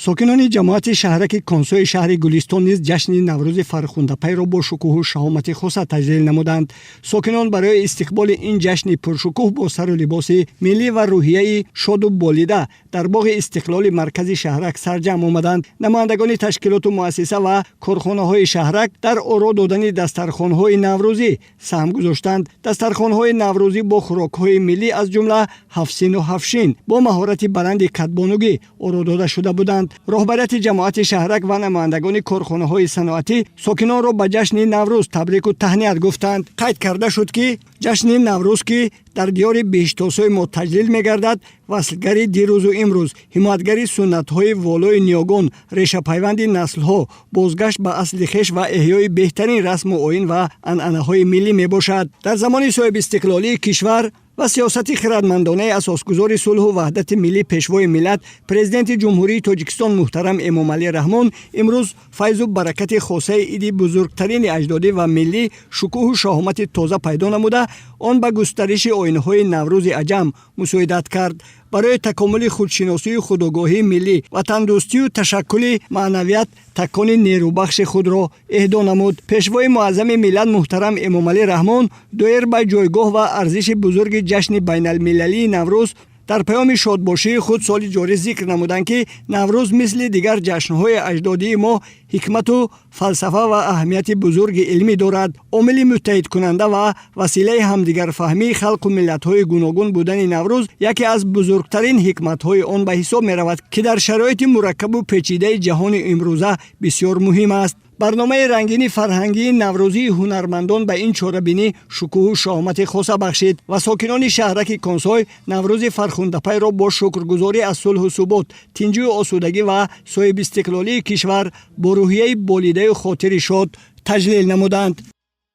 ساکنان جماعت شهرک کنسوی شهر گلستان نیز جشن نوروز فرخنده‌پی را با شکوه و شهامت خاص تجلیل نمودند. ساکنان برای استقبال این جشن پرشکوه با سر و لباس ملی و روحیه شاد و بالیده در باغ استقلال مرکز شهرک سرجم آمدند. نمایندگان تشکیلات و مؤسسه و کارخانه‌های شهرک در آرا دادن دسترخوان‌های نوروزی سهم گذاشتند. دسترخوان‌های نوروزی با خوراک‌های ملی از جمله هفسین و هفشین با مهارت بلند کدبانوگی آرا داده شده بودند. رهبریت جماعت شهرک و نمایندگان کارخانه‌های صنعتی ساکنان را به جشن نوروز تبریک و تهنیت گفتند. قید کرده شد که جشن نوروز که در دیار بهشت‌آسای ما تجلیل می‌گردد، وصلگری دیروز و امروز، حمایتگری سنت‌های والای نیاگان، ریشه پیوند نسل‌ها، بازگشت به اصل خویش و احیای بهترین رسم و آیین و عنعنه‌های ملی میباشد. در زمان صاحب استقلالی کشور و سیاست خردمندانه اساسگذار صلح و وحدت ملی پیشوای ملت پرزیدنت جمهوری تاجیکستان محترم امامعلی رحمان امروز فیض و برکت خاصه عید بزرگترین اجدادی و ملی شکوه و شهامت تازه پیدا نموده آن به گسترش آیین‌های نوروز عجم مساعدت کرد. برای تکامل خودشناسی و خودآگاهی ملی و تندرستی و تشکل معنویت تکان نیروبخش خود را اهدا نمود. پیشوای معظم ملت محترم امامعلی رحمان دایر به جایگاه و ارزش بزرگ جشن بین المللی نوروز در پیام شادباشی خود سال جاری ذکر نمودند که نوروز مثل دیگر جشن‌های اجدادی ما حکمت و فلسفه و اهمیت بزرگ علمی دارد. عامل متحد کننده و وسیله همدیگر فهمی خلق و ملت‌های گوناگون بودن نوروز یکی از بزرگترین حکمت‌های آن به حساب می‌رود که در شرایط مرکب و پیچیده جهان امروزه بسیار مهم است. برنامه رنگین فرهنگی نوروزی هنرمندان به این چاره‌بینی شکوه و شهامت خاص بخشید و ساکنان شهرک کنسوی نوروز فرخنده‌پی را با شکرگزاری از صلح و ثبات، تنجی و آسودگی و صاحب استقلالی کشور با روحیه بالیده و خاطر شاد تجلیل نمودند.